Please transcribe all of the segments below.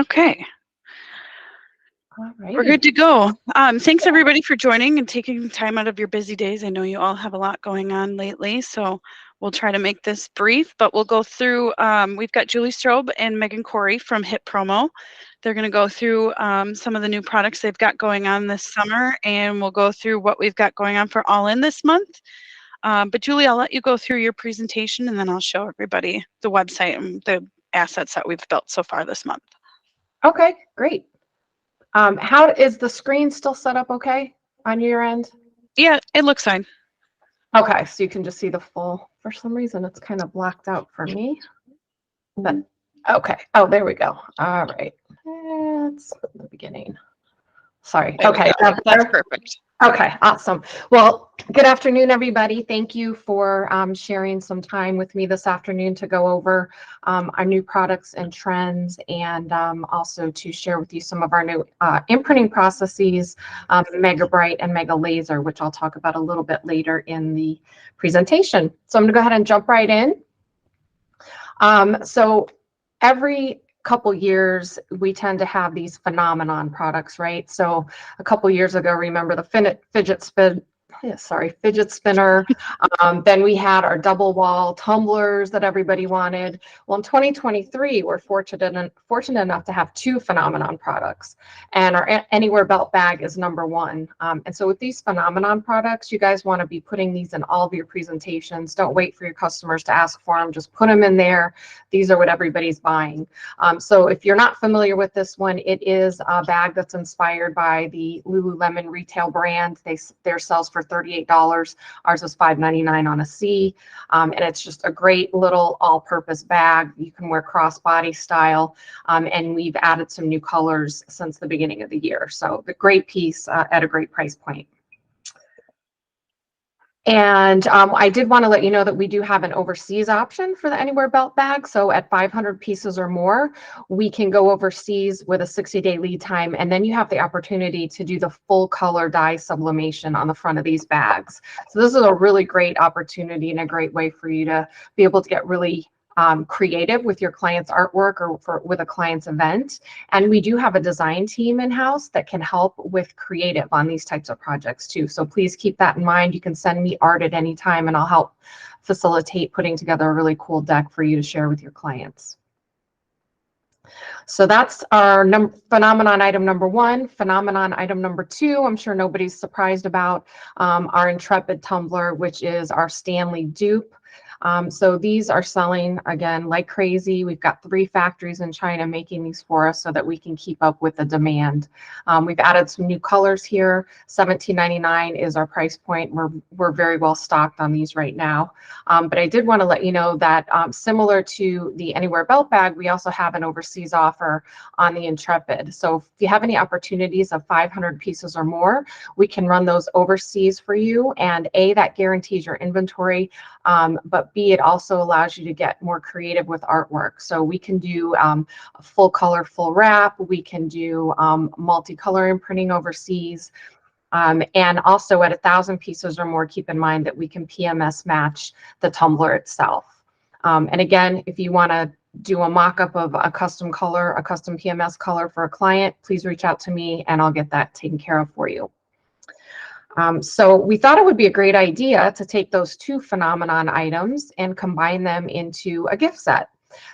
Okay, All we're righty. good to go. Thanks everybody for joining and taking time out of your busy days. I know you all have a lot going on lately, so we'll try to make this brief, but we'll go through, we've got Julie Strobe and Megan Corey from Hit Promo. They're going to go through some of the new products they've got going on this summer, and we'll go through what we've got going on for All In this month. But Julie, I'll let you go through your presentation, and then I'll show everybody the website and the assets that we've built so far this month. Okay, great. How is the screen still set up okay on your end? Yeah, it looks fine. Okay, so you can just see the full. For some reason, it's kind of blacked out for me. But okay. Oh, there we go. All right. That's the beginning. Sorry. There Okay. That's perfect. Okay, awesome. Well, good afternoon, everybody. Thank you for sharing some time with me this afternoon to go over our new products and trends, and also to share with you some of our new imprinting processes, Mega Bright and Mega Laser, which I'll talk about a little bit later in the presentation. So I'm going to go ahead and jump right in. So every couple years we tend to have these phenomenon products, right? So a couple years ago, remember the fidget spinner. Then we had our double wall tumblers that everybody wanted. Well, in 2023, we're fortunate enough to have two phenomenon products, and our Anywhere belt bag is number one. And so with these phenomenon products, you guys want to be putting these in all of your presentations. Don't wait for your customers to ask for them. Just put them in there. These are what everybody's buying. So if you're not familiar with this one, it is a bag that's inspired by the Lululemon retail brand. Their sells for $38. Ours is $5.99 on a C. And it's just a great little all-purpose bag. You can wear crossbody style. And we've added some new colors since the beginning of the year. So the great piece at a great price point. And I did want to let you know that we do have an overseas option for the Anywhere belt bag. So at 500 pieces or more, we can go overseas with a 60-day lead time. And then you have the opportunity to do the full color dye sublimation on the front of these bags. So this is a really great opportunity and a great way for you to be able to get really creative with your client's artwork or with a client's event. And we do have a design team in-house that can help with creative on these types of projects too. So please keep that in mind. You can send me art at any time and I'll help facilitate putting together a really cool deck for you to share with your clients. So that's our phenomenon item number one. Phenomenon item number two, I'm sure nobody's surprised about, our Intrepid tumbler, which is our Stanley dupe. So these are selling again like crazy. We've got 3 factories in China making these for us so that we can keep up with the demand. We've added some new colors here. $17.99 is our price point. We're very well stocked on these right now. But I did want to let you know that similar to the Anywhere belt bag, we also have an overseas offer on the Intrepid. So if you have any opportunities of 500 pieces or more, we can run those overseas for you. And A, that guarantees your inventory, but B, it also allows you to get more creative with artwork. So we can do a full color, full wrap. We can do multicolor imprinting overseas. And also at 1,000 pieces or more, keep in mind that we can PMS match the tumbler itself. And again, if you want to do a mock-up of a custom color, a custom PMS color for a client, please reach out to me and I'll get that taken care of for you. So we thought it would be a great idea to take those 2 phenomenon items and combine them into a gift set.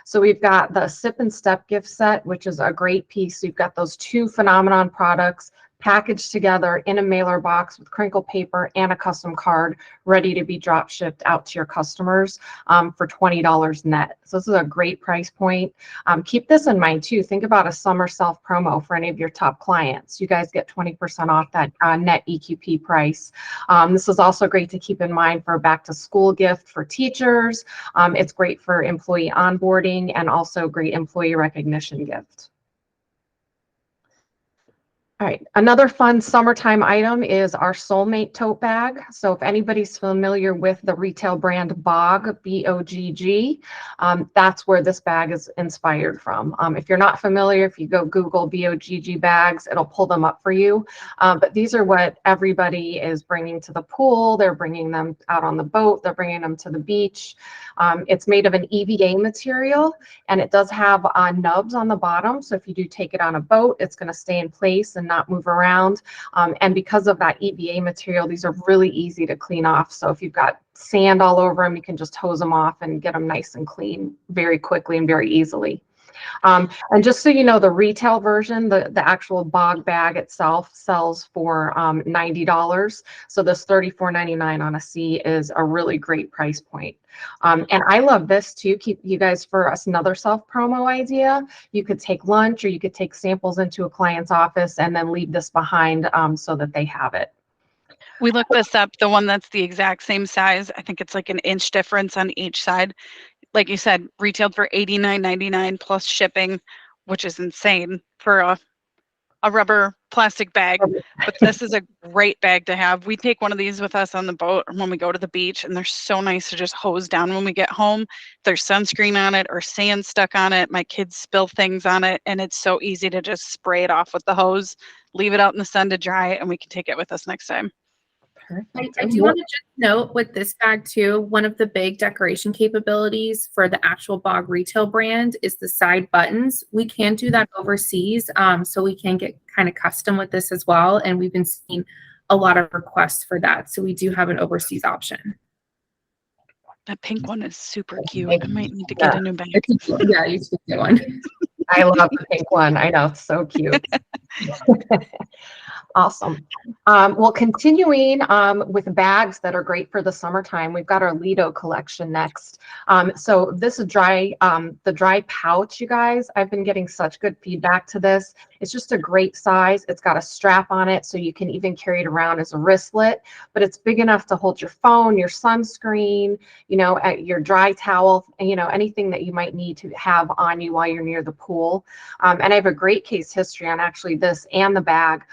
So we've got the Sip and Step gift set, which is a great piece. You've got those 2 phenomenon products packaged together in a mailer box with crinkle paper and a custom card ready to be drop shipped out to your customers for $20 net. So this is a great price point. Keep this in mind too. Think about a summer self promo for any of your top clients. You guys get 20% off that net EQP price. This is also great to keep in mind for a back to school gift for teachers. It's great for employee onboarding and also great employee recognition gift. All right, another fun summertime item is our Soulmate tote bag. So if anybody's familiar with the retail brand BOGG, B-O-G-G, that's where this bag is inspired from. If you're not familiar, if you go Google B-O-G-G bags, it'll pull them up for you. But these are what everybody is bringing to the pool. They're bringing them out on the boat. They're bringing them to the beach. It's made of an EVA material, and it does have nubs on the bottom. So if you do take it on a boat, it's going to stay in place and not move around. And because of that EVA material, these are really easy to clean off. So if you've got sand all over them, you can just hose them off and get them nice and clean very quickly and very easily. And just so you know, the retail version, the actual BOGG bag itself sells for $90. So this $34.99 on a C is a really great price point. And I love this too. Keep you guys for us another self promo idea. You could take lunch or you could take samples into a client's office and then leave this behind so that they have it. We looked this up, the one that's the exact same size. I think it's like an inch difference on each side. Like you said, retailed for $89.99 plus shipping, which is insane for a rubber plastic bag. But this is a great bag to have. We take one of these with us on the boat when we go to the beach, and they're so nice to just hose down when we get home. There's sunscreen on it or sand stuck on it. My kids spill things on it, and it's so easy to just spray it off with the hose, leave it out in the sun to dry, and we can take it with us next time. I do want to just note with this bag too, one of the big decoration capabilities for the actual BOGG retail brand is the side buttons. We can do that overseas, so we can get kind of custom with this as well. And we've been seeing a lot of requests for that. So we do have an overseas option. That pink one is super cute. I might need to get a new bag. Yeah, you should get one. I love the pink one. I know, it's so cute. Awesome. Well, continuing with bags that are great for the summertime, we've got our Lido collection next. So this is the dry pouch, you guys. I've been getting such good feedback to this. It's just a great size. It's got a strap on it, so you can even carry it around as a wristlet, but it's big enough to hold your phone, your sunscreen, you know, your dry towel, and, you know, anything that you might need to have on you while you're near the pool. And I have a great case history on actually this and the bag.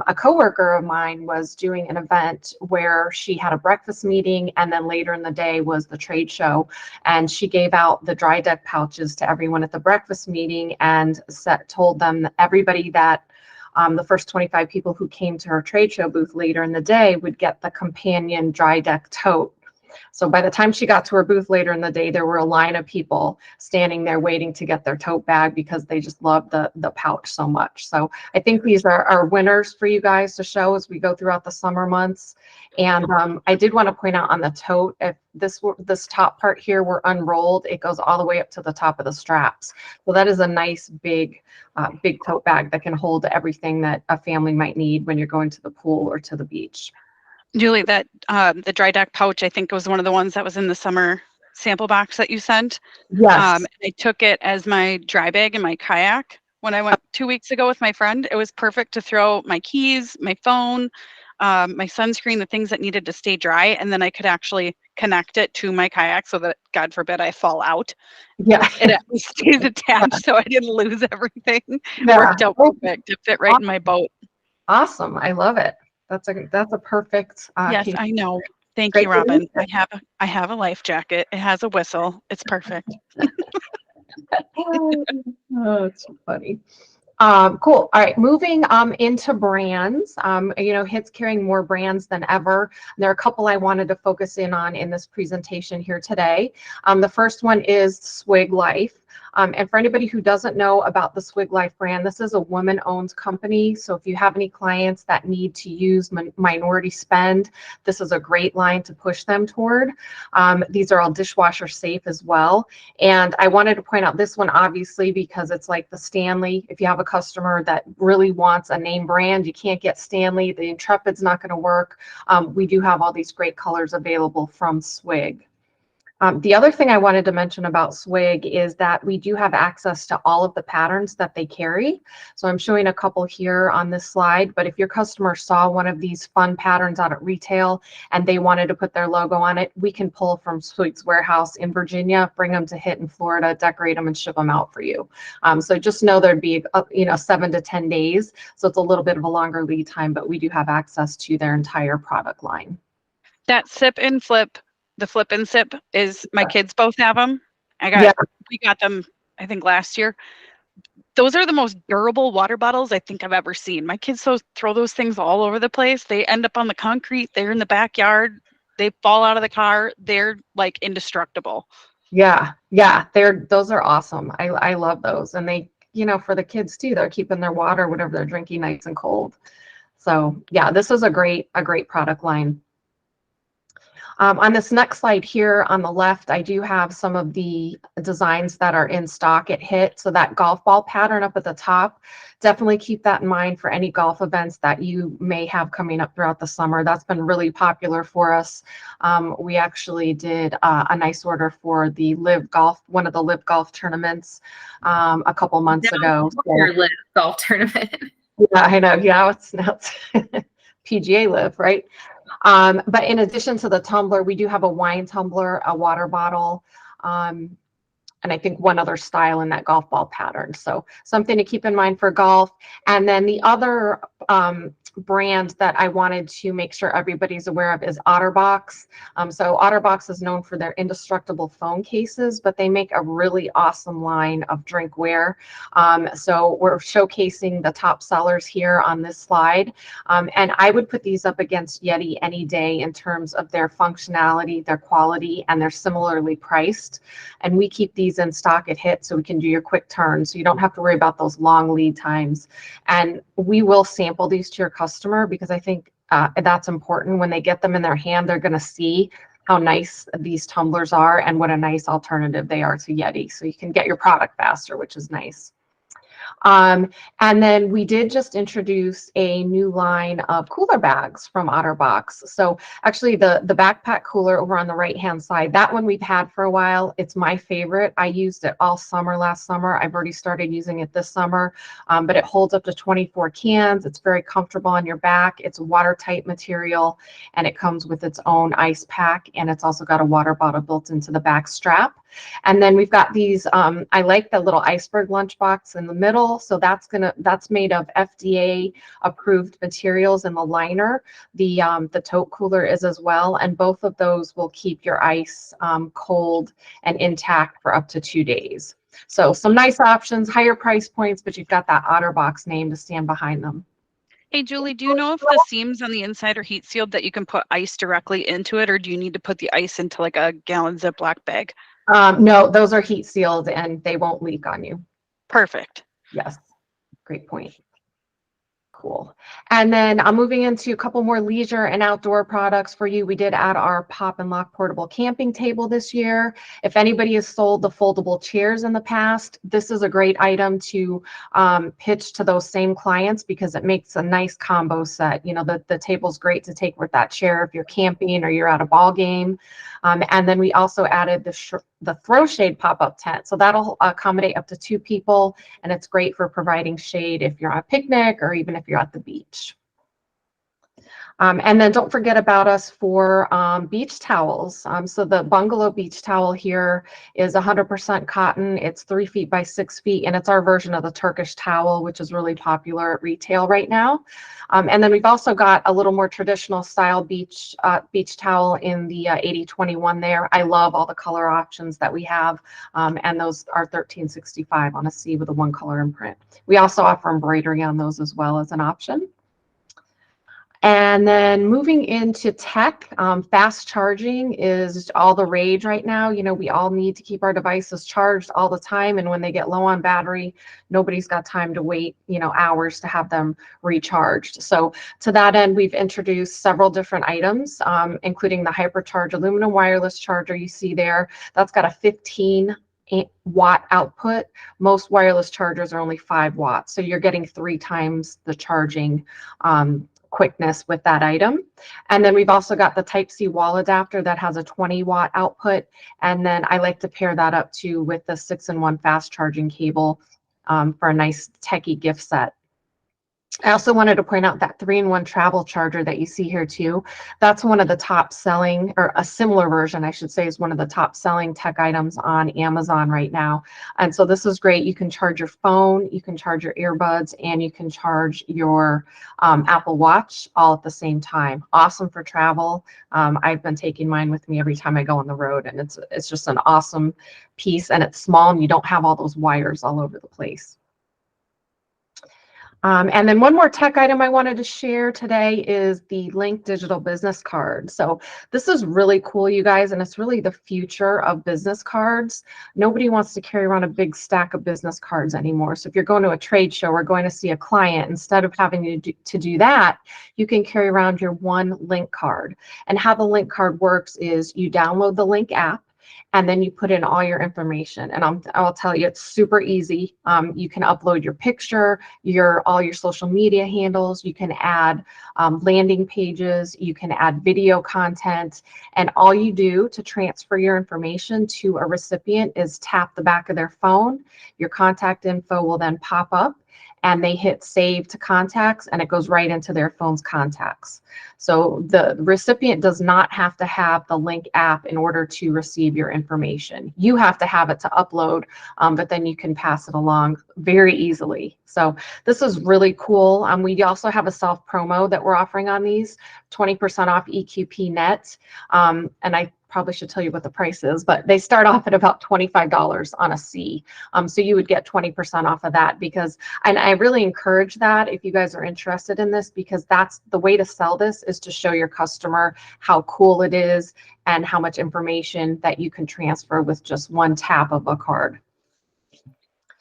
A coworker of mine was doing an event where she had a breakfast meeting, and then later in the day was the trade show, and she gave out the dry deck pouches to everyone at the breakfast meeting and told them that everybody that the first 25 people who came to her trade show booth later in the day would get the companion dry deck tote. So by the time she got to her booth later in the day, there were a line of people standing there waiting to get their tote bag because they just loved the pouch so much. So I think these are winners for you guys to show as we go throughout the summer months. And I did want to point out on the tote, if this top part here were unrolled, it goes all the way up to the top of the straps. So that is a nice big tote bag that can hold everything that a family might need when you're going to the pool or to the beach. Julie, that the dry deck pouch, I think was one of the ones that was in the summer sample box that you sent. Yes. I took it as my dry bag in my kayak when I went 2 weeks ago with my friend. It was perfect to throw my keys, my phone, my sunscreen, the things that needed to stay dry, and then I could actually connect it to my kayak so that, God forbid, I fall out. Yeah. It at least stays attached so I didn't lose everything. Yeah. Worked out perfect. It fit right in my boat. Awesome. I love it. That's a perfect. Yes, I know. Thank Great you, Robin. I have a life jacket. It has a whistle. It's perfect. Oh, it's so funny. Cool. All right, moving into brands. You know, HIT's carrying more brands than ever. There are a couple I wanted to focus in on in this presentation here today. The first one is Swig Life. And for anybody who doesn't know about the Swig Life brand, this is a woman-owned company. So if you have any clients that need to use minority spend, this is a great line to push them toward. These are all dishwasher safe as well. And I wanted to point out this one, obviously, because it's like the Stanley. If you have a customer that really wants a name brand, you can't get Stanley. The Intrepid's not going to work. We do have all these great colors available from Swig. The other thing I wanted to mention about Swig is that we do have access to all of the patterns that they carry. So I'm showing a couple here on this slide, but if your customer saw one of these fun patterns out at retail and they wanted to put their logo on it, we can pull from Swig's warehouse in Virginia, bring them to HIT in Florida, decorate them and ship them out for you. So just know there'd be, 7 to 10 days. So it's a little bit of a longer lead time, but we do have access to their entire product line. That sip and flip, the flip and sip is, my kids both have them. We got them, I think last year. Those are the most durable water bottles I think I've ever seen. My kids throw those things all over the place. They end up on the concrete. They're in the backyard. They fall out of the car. They're like indestructible. Yeah, those are awesome. I love those. And they, for the kids too, they're keeping their water, whatever they're drinking, nice and cold. So yeah, this is a great product line. On this next slide here on the left, I do have some of the designs that are in stock at HIT. So that golf ball pattern up at the top, definitely keep that in mind for any golf events that you may have coming up throughout the summer. That's been really popular for us. We actually did a nice order for the Live Golf, one of the Live Golf tournaments a couple months ago. Your Live Golf tournament. Yeah, I know. Yeah, it's PGA Live, right? But in addition to the tumbler, we do have a wine tumbler, a water bottle, and I think one other style in that golf ball pattern. So something to keep in mind for golf. And then the other brand that I wanted to make sure everybody's aware of is OtterBox. So OtterBox is known for their indestructible phone cases, but they make a really awesome line of drinkware. So we're showcasing the top sellers here on this slide. And I would put these up against Yeti any day in terms of their functionality, their quality, and they're similarly priced. And we keep these in stock at HIT so we can do your quick turn. So you don't have to worry about those long lead times. And we will sample these to your customer because I think that's important. When they get them in their hand, they're going to see how nice these tumblers are and what a nice alternative they are to Yeti. So you can get your product faster, which is nice. And then we did just introduce a new line of cooler bags from OtterBox. So actually the backpack cooler over on the right-hand side, that one we've had for a while. It's my favorite. I used it all summer last summer. I've already started using it this summer, but it holds up to 24 cans. It's very comfortable on your back. It's watertight material, and it comes with its own ice pack, and it's also got a water bottle built into the back strap. And then we've got these, I like the little iceberg lunchbox in the middle. So that's made of FDA approved materials in the liner. The tote cooler is as well. And both of those will keep your ice cold and intact for up to 2 days. So some nice options, higher price points, but you've got that OtterBox name to stand behind them. Hey, Julie, do you know if the seams on the inside are heat sealed that you can put ice directly into it, or do you need to put the ice into like a gallon Ziploc bag? No, those are heat sealed and they won't leak on you. Perfect. Yes, great point. Cool. And then I'm moving into a couple more leisure and outdoor products for you. We did add our pop and lock portable camping table this year. If anybody has sold the foldable chairs in the past, this is a great item to pitch to those same clients because it makes a nice combo set. You know, the table's great to take with that chair if you're camping or you're at a ball game. And then we also added the throw shade pop-up tent. So that'll accommodate up to 2 people, and it's great for providing shade if you're on a picnic or even if you're at the beach. And then don't forget about us for beach towels. So the bungalow beach towel here is 100% cotton. It's 3 feet by 6 feet, and it's our version of the Turkish towel, which is really popular at retail right now. And then we've also got a little more traditional style beach towel in the 8021 there. I love all the color options that we have, and those are $13.65 on a C with a 1 color imprint. We also offer embroidery on those as well as an option. And then moving into tech, fast charging is all the rage right now. You know, we all need to keep our devices charged all the time. And when they get low on battery, nobody's got time to wait, hours to have them recharged. So to that end, we've introduced several different items, including the Hypercharge aluminum wireless charger you see there. That's got a 15 watt output. Most wireless chargers are only 5 watts. So you're getting 3 times the charging quickness with that item. And then we've also got the Type-C wall adapter that has a 20-watt output. And then I like to pair that up too with the 6-in-1 fast charging cable for a nice techie gift set. I also wanted to point out that 3-in-1 travel charger that you see here too. That's one of the top selling, or a similar version, I should say, is one of the top selling tech items on Amazon right now. And so this is great. You can charge your phone, you can charge your earbuds, and you can charge your Apple Watch all at the same time. Awesome for travel. I've been taking mine with me every time I go on the road, and it's just an awesome piece, and it's small, and you don't have all those wires all over the place. And then one more tech item I wanted to share today is the Link Digital Business Card. So this is really cool, you guys, and it's really the future of business cards. Nobody wants to carry around a big stack of business cards anymore. So if you're going to a trade show or going to see a client, instead of having to do that, you can carry around your one Link card. And how the Link card works is you download the Link app, and then you put in all your information. And I'll tell you, it's super easy. You can upload your picture, all your social media handles. You can add landing pages. You can add video content. And all you do to transfer your information to a recipient is tap the back of their phone. Your contact info will then pop up, and they hit save to contacts, and it goes right into their phone's contacts. So the recipient does not have to have the Link app in order to receive your information. You have to have it to upload, but then you can pass it along very easily. So this is really cool. We also have a self promo that we're offering on these, 20% off EQP Net. And I probably should tell you what the price is, but they start off at about $25 on a C. So you would get 20% off of that, because, and I really encourage that if you guys are interested in this, because that's the way to sell this, is to show your customer how cool it is and how much information that you can transfer with just one tap of a card.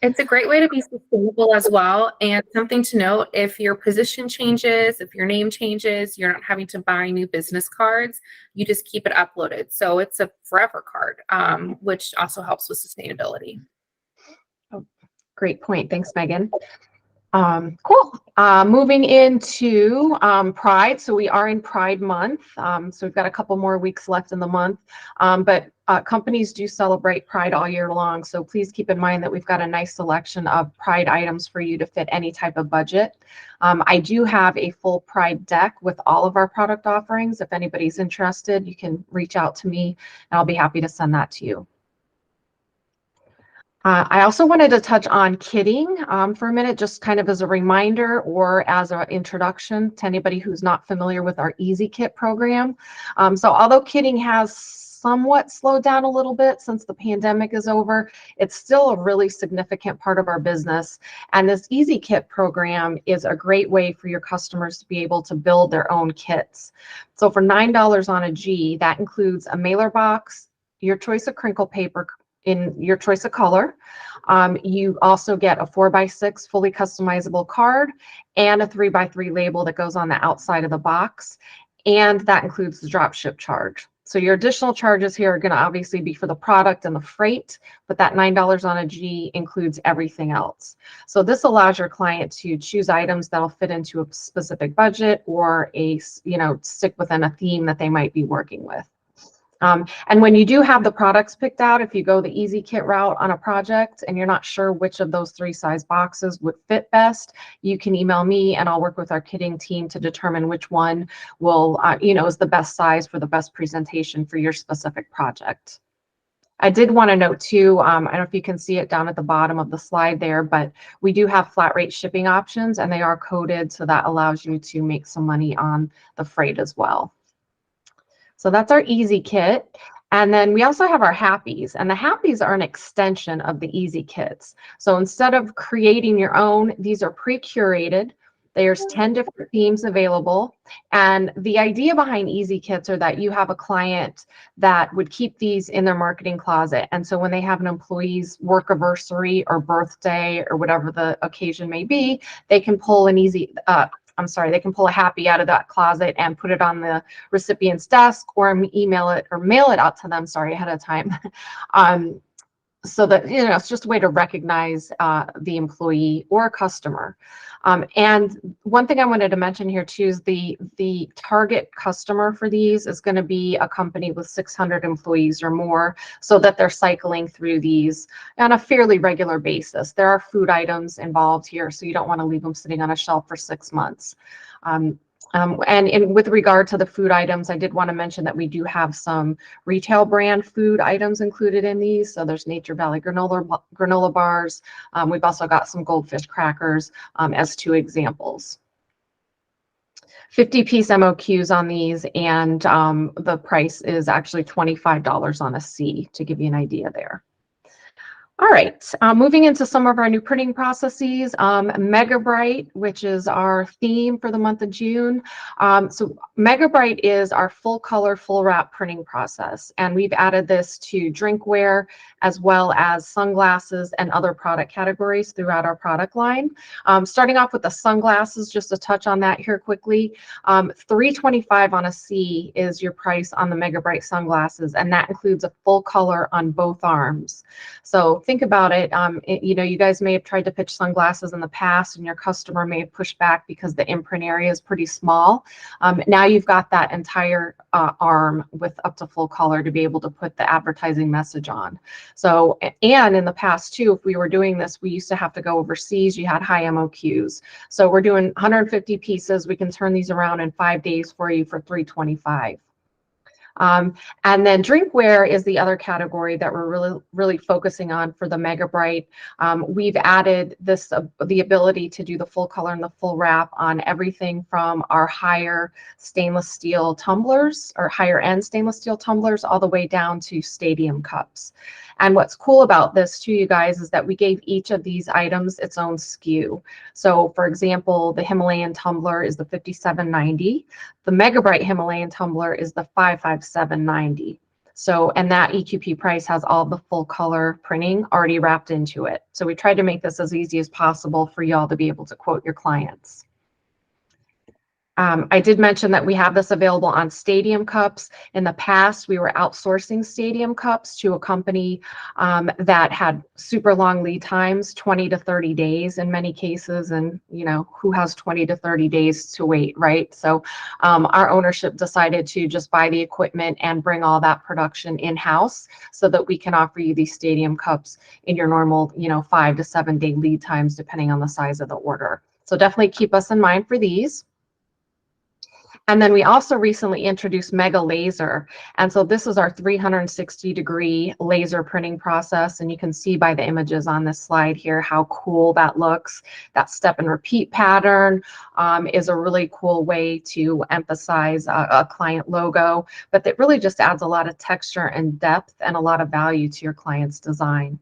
It's a great way to be sustainable as well. And something to note, if your position changes, if your name changes, you're not having to buy new business cards, you just keep it uploaded. So it's a forever card, which also helps with sustainability. Oh, great point. Thanks, Megan. Cool. Moving into Pride. So we are in Pride Month. So we've got a couple more weeks left in the month, but companies do celebrate Pride all year long. So please keep in mind that we've got a nice selection of Pride items for you to fit any type of budget. I do have a full Pride deck with all of our product offerings. If anybody's interested, you can reach out to me and I'll be happy to send that to you. I also wanted to touch on kitting for a minute, just kind of as a reminder or as an introduction to anybody who's not familiar with our Easy Kit program. So although kitting has somewhat slowed down a little bit since the pandemic is over, it's still a really significant part of our business. And this Easy Kit program is a great way for your customers to be able to build their own kits. So for $9 on a G, that includes a mailer box, your choice of crinkle paper in your choice of color. You also get a 4x6 fully customizable card and a 3x3 label that goes on the outside of the box. And that includes the drop ship charge. So your additional charges here are going to obviously be for the product and the freight, but that $9 on a G includes everything else. So this allows your client to choose items that'll fit into a specific budget or stick within a theme that they might be working with. And when you do have the products picked out, if you go the Easy Kit route on a project and you're not sure which of those 3 size boxes would fit best, you can email me and I'll work with our kitting team to determine which one will, is the best size for the best presentation for your specific project. I did want to note too, I don't know if you can see it down at the bottom of the slide there, but we do have flat rate shipping options and they are coded, so that allows you to make some money on the freight as well. So that's our Easy Kit. And then we also have our Happies, and the Happies are an extension of the Easy Kits. So instead of creating your own, these are pre-curated. There's 10 different themes available. And the idea behind Easy Kits are that you have a client that would keep these in their marketing closet. And so when they have an employee's work anniversary or birthday or whatever the occasion may be, they can pull an they can pull a Happy out of that closet and put it on the recipient's desk or email it or mail it out to them, ahead of time. so that, you know, it's just a way to recognize the employee or customer. And one thing I wanted to mention here too is the target customer for these is going to be a company with 600 employees or more, so that they're cycling through these on a fairly regular basis. There are food items involved here, so you don't want to leave them sitting on a shelf for 6 months. With regard to the food items, I did want to mention that we do have some retail brand food items included in these. So there's Nature Valley granola bars. We've also got some Goldfish crackers as 2 examples. 50-piece MOQs on these, and the price is actually $25 on a C, to give you an idea there. All right, moving into some of our new printing processes, Mega Bright, which is our theme for the month of June. So Mega Bright is our full color, full wrap printing process. And we've added this to drinkware as well as sunglasses and other product categories throughout our product line. Starting off with the sunglasses, just to touch on that here quickly, $325 on a C is your price on the Mega Bright sunglasses, and that includes a full color on both arms. So think about it. You know, you guys may have tried to pitch sunglasses in the past, and your customer may have pushed back because the imprint area is pretty small. Now you've got that entire arm with up to full color to be able to put the advertising message on. So, and in the past too, if we were doing this, we used to have to go overseas. You had high MOQs. So we're doing 150 pieces. We can turn these around in 5 days for you for $325. And then drinkware is the other category that we're really focusing on for the Mega Bright. We've added this the ability to do the full color and the full wrap on everything from our higher stainless steel tumblers, or higher end stainless steel tumblers, all the way down to stadium cups. And what's cool about this too, you guys, is that we gave each of these items its own SKU. So for example, the Himalayan tumbler is the 5790. The Mega Bright Himalayan tumbler is the 55790. So, and that EQP price has all the full color printing already wrapped into it. So we tried to make this as easy as possible for y'all to be able to quote your clients. I did mention that we have this available on stadium cups. In the past, we were outsourcing stadium cups to a company that had super long lead times, 20 to 30 days in many cases. And, you know, who has 20 to 30 days to wait, right? So our ownership decided to just buy the equipment and bring all that production in-house so that we can offer you these stadium cups in your normal, you know, 5 to 7 day lead times, depending on the size of the order. So definitely keep us in mind for these. And then we also recently introduced Mega Laser. And so this is our 360-degree laser printing process. And you can see by the images on this slide here how cool that looks. That step and repeat pattern is a really cool way to emphasize a client logo, but it really just adds a lot of texture and depth and a lot of value to your client's design.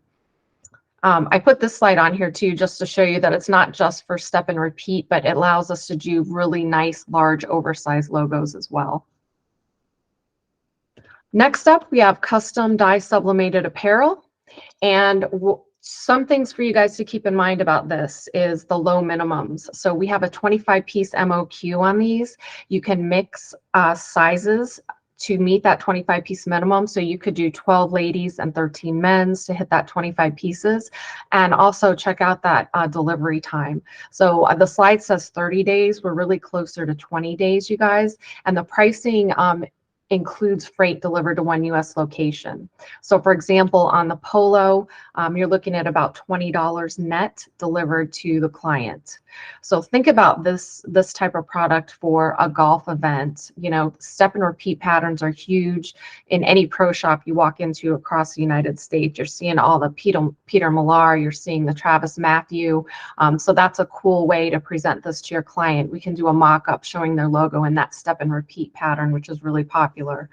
I put this slide on here too, just to show you that it's not just for step and repeat, but it allows us to do really nice, large, oversized logos as well. Next up, we have custom dye sublimated apparel. And some things for you guys to keep in mind about this is the low minimums. So we have a 25-piece MOQ on these. You can mix sizes to meet that 25-piece minimum. So you could do 12 ladies and 13 men's to hit that 25 pieces. And also check out that delivery time. So the slide says 30 days. We're really closer to 20 days, you guys. And the pricing includes freight delivered to one US location. So for example, on the Polo, you're looking at about $20 net delivered to the client. So think about this type of product for a golf event. You know, step and repeat patterns are huge. In any pro shop you walk into across the United States, you're seeing all the Peter Millar, you're seeing the Travis Matthew. So that's a cool way to present this to your client. We can do a mock-up showing their logo in that step and repeat pattern, which is really popular.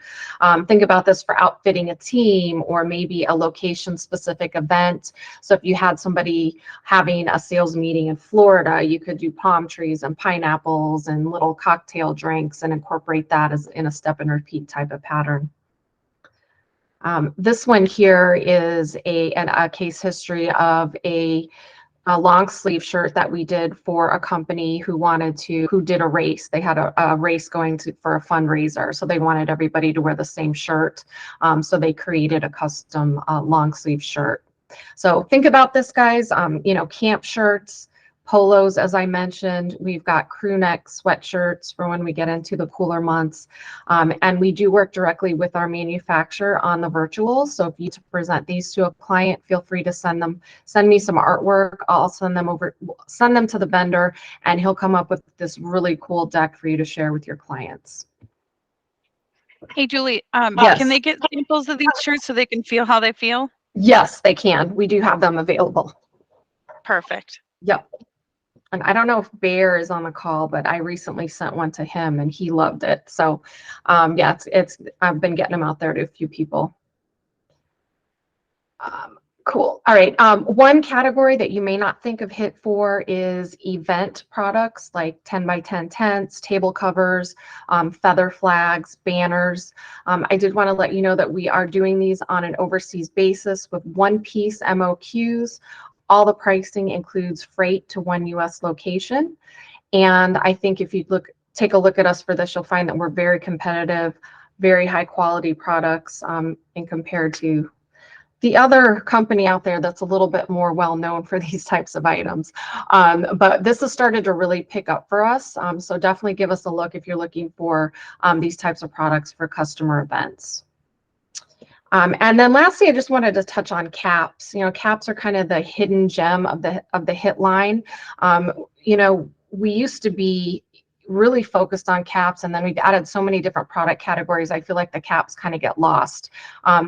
Think about this for outfitting a team or maybe a location-specific event. So if you had somebody having a sales meeting in Florida, you could do palm trees and pineapples and little cocktail drinks and incorporate that as in a step and repeat type of pattern. This one here is a case history of a long sleeve shirt that we did for a company who did a race. They had a race going for a fundraiser. So they wanted everybody to wear the same shirt. So they created a custom long sleeve shirt. So think about this, guys. Camp shirts, polos, as I mentioned. We've got crew neck sweatshirts for when we get into the cooler months. And we do work directly with our manufacturer on the virtuals. So if you need to present these to a client, feel free to send me some artwork. I'll send them to the vendor, and he'll come up with this really cool deck for you to share with your clients. Hey, Julie, Yes. can they get samples of these shirts so they can feel how they feel? Yes, they can. We do have them available. Perfect. Yep. And I don't know if Bear is on the call, but I recently sent one to him and he loved it. So yeah, I've been getting them out there to a few people. Cool. All right. One category that you may not think of HIT for is event products like 10 by 10 tents, table covers, feather flags, banners. I did want to let you know that we are doing these on an overseas basis with one-piece MOQs. All the pricing includes freight to one US location. And I think if you take a look at us for this, you'll find that we're very competitive, very high quality products in compared to the other company out there that's a little bit more well known for these types of items. But this has started to really pick up for us. So definitely give us a look if you're looking for these types of products for customer events. And then lastly, I just wanted to touch on caps. Caps are kind of the hidden gem of the HIT line. We used to be really focused on caps, and then we've added so many different product categories. I feel like the caps kind of get lost.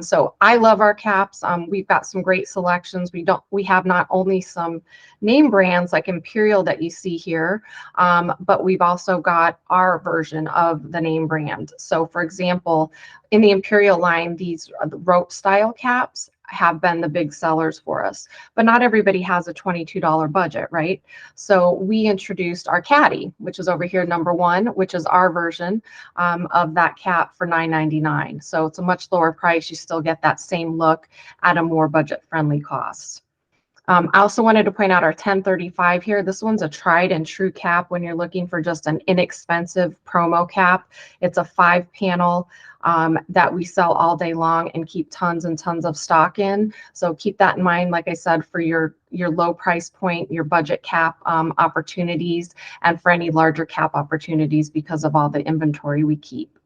So I love our caps. We've got some great selections. We have not only some name brands like Imperial that you see here, but we've also got our version of the name brand. So for example, in the Imperial line, these rope style caps have been the big sellers for us, but not everybody has a $22 budget, right? So we introduced our Caddy, which is over here, number 1, which is our version of that cap for $9.99. So it's a much lower price. You still get that same look at a more budget-friendly cost. I also wanted to point out our 1035 here. This one's a tried and true cap when you're looking for just an inexpensive promo cap. It's a 5-panel that we sell all day long and keep tons and tons of stock in. So keep that in mind, like I said, for your low price point, your budget cap opportunities, and for any larger cap opportunities because of all the inventory we keep.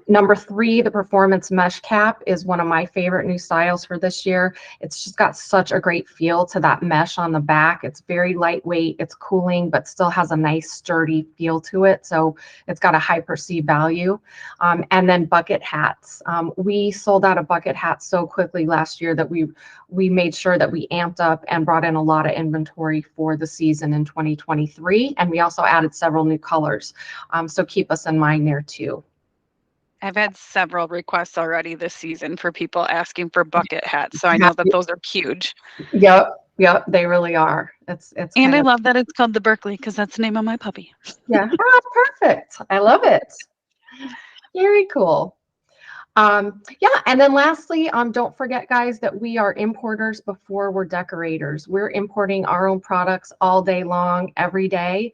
Number 3, the performance mesh cap is one of my favorite new styles for this year. It's just got such a great feel to that mesh on the back. It's very lightweight, it's cooling, but still has a nice sturdy feel to it. So it's got a high perceived value. And then bucket hats. We sold out of bucket hats so quickly last year that we made sure that we amped up and brought in a lot of inventory for the season in 2023. And we also added several new colors. So keep us in mind there too. I've had several requests already this season for people asking for bucket hats. So I know that those are huge. Yep, they really are. And I love that it's called the Berkeley because that's the name of my puppy. Yeah, perfect. I love it. Very cool. Yeah, and then lastly, don't forget, guys, that we are importers before we're decorators. We're importing our own products all day long, every day.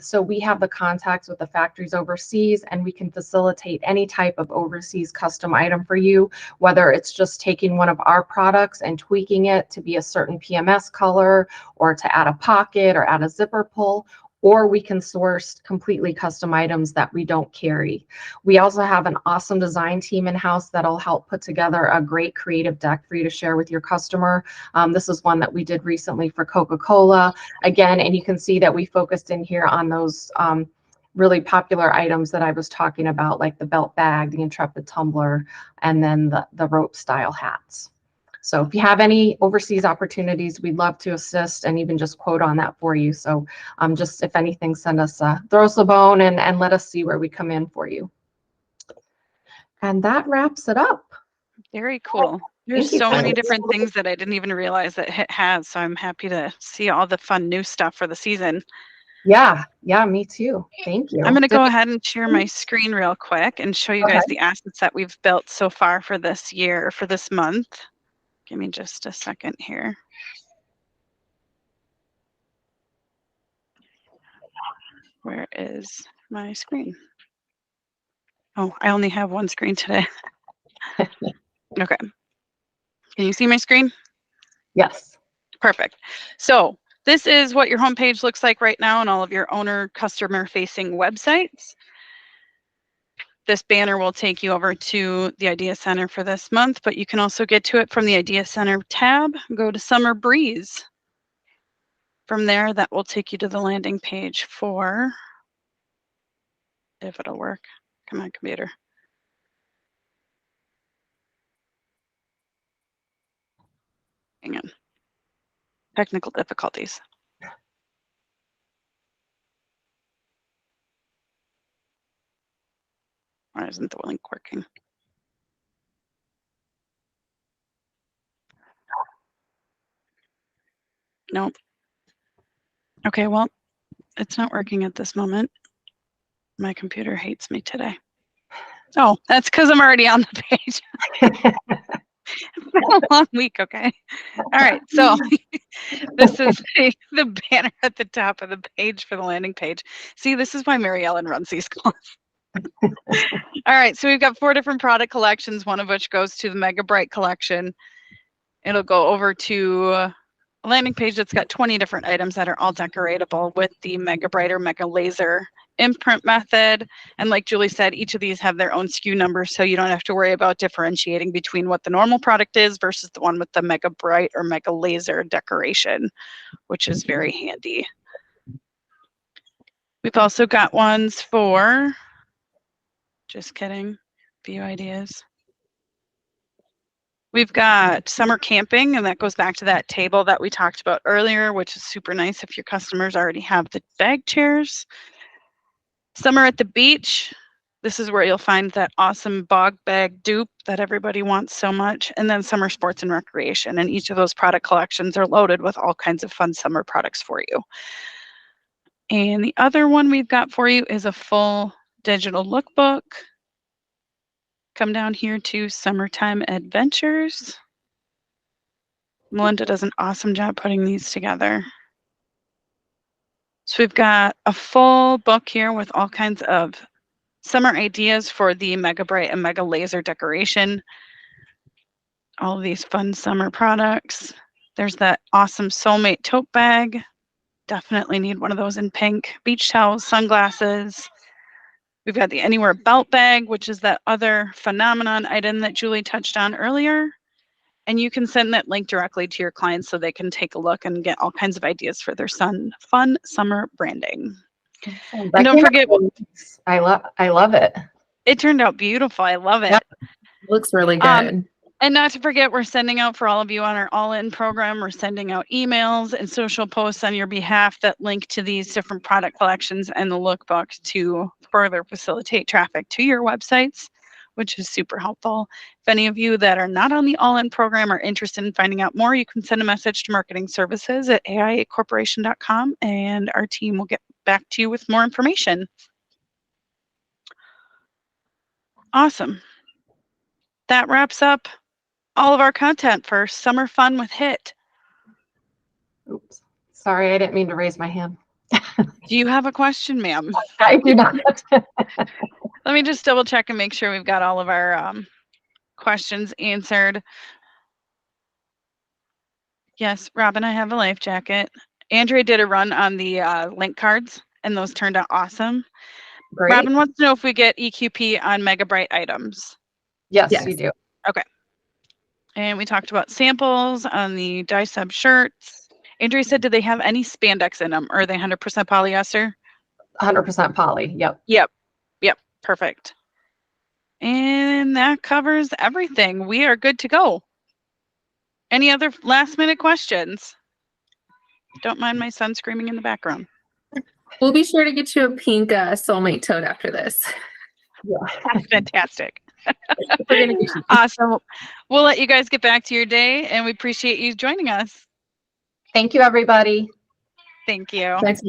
So we have the contacts with the factories overseas, and we can facilitate any type of overseas custom item for you, whether it's just taking one of our products and tweaking it to be a certain PMS color, or to add a pocket or add a zipper pull, or we can source completely custom items that we don't carry. We also have an awesome design team in-house that'll help put together a great creative deck for you to share with your customer. This is one that we did recently for Coca-Cola. Again, and you can see that we focused in here on those really popular items that I was talking about, like the belt bag, the Intrepid tumbler, and then the rope style hats. So if you have any overseas opportunities, we'd love to assist and even just quote on that for you. So just if anything, send us, throw us a bone and let us see where we come in for you. And that wraps it up. Very cool. There's so many different things that I didn't even realize that HIT has. So I'm happy to see all the fun new stuff for the season. Yeah, me too. Thank you. I'm going to go ahead and share my screen real quick and show you guys the assets that we've built so far for this year, for this month. Give me just a second here. Where is my screen? Oh, I only have one screen today. Okay. Can you see my screen? Yes. Perfect. So this is what your homepage looks like right now and all of your owner customer facing websites. This banner will take you over to the Idea Center for this month, but you can also get to it from the Idea Center tab. Go to Summer Breeze. From there, that will take you to the landing page for, if it'll work. Come on, computer. Hang on. Technical difficulties. Why isn't the link working? Nope. Okay, well, it's not working at this moment. My computer hates me today. Oh, that's because I'm already on the page. It's been a long week, okay? All right, so this is the banner at the top of the page for the landing page. See, this is why Mary Ellen runs these calls. All right, so we've got 4 different product collections, one of which goes to the Mega Bright collection. It'll go over to a landing page that's got 20 different items that are all decoratable with the Mega Bright or Mega Laser imprint method. And like Julie said, each of these have their own SKU numbers, so you don't have to worry about differentiating between what the normal product is versus the one with the Mega Bright or Mega Laser decoration, which is very handy. We've also got ones for, just kidding, view ideas. We've got summer camping, and that goes back to that table that we talked about earlier, which is super nice if your customers already have the bag chairs. Summer at the beach. This is where you'll find that awesome bog bag dupe that everybody wants so much. And then summer sports and recreation. And each of those product collections are loaded with all kinds of fun summer products for you. And the other one we've got for you is a full digital lookbook. Come down here to Summertime Adventures. Melinda does an awesome job putting these together. So we've got a full book here with all kinds of summer ideas for the Mega Bright and Mega Laser decoration. All of these fun summer products. There's that awesome Soulmate tote bag. Definitely need one of those in pink. Beach towels, sunglasses. We've got the Anywhere belt bag, which is that other phenomenon item that Julie touched on earlier. And you can send that link directly to your clients so they can take a look and get all kinds of ideas for their fun summer branding. And don't forget, I love it. It turned out beautiful. I love it. Yep. Looks really good. And not to forget, we're sending out for all of you on our All-In program, we're sending out emails and social posts on your behalf that link to these different product collections and the lookbook to further facilitate traffic to your websites, which is super helpful. If any of you that are not on the All-In program are interested in finding out more, you can send a message to marketing services at ai8corporation.com and our team will get back to you with more information. Awesome. That wraps up all of our content for Summer Fun with HIT. Oops. Sorry, I didn't mean to raise my hand. Do you have a question, ma'am? I do not. Let me just double check and make sure we've got all of our questions answered. Yes, Robin, I have a life jacket. Andrea did a run on the link cards, and those turned out awesome. Great. Robin wants to know if we get EQP on Mega Bright items. Yes, you do. Okay. And we talked about samples on the dye sub shirts. Andrea said, did they have any spandex in them? Or are they 100% polyester? 100% poly. Yep. Yep. Perfect. And that covers everything. We are good to go. Any other last minute questions? Don't mind my son screaming in the background. We'll be sure to get you a pink Soulmate tote after this. Yeah. Fantastic. Awesome. We'll let you guys get back to your day, and we appreciate you joining us. Thank you, everybody. Thank you. Thanks.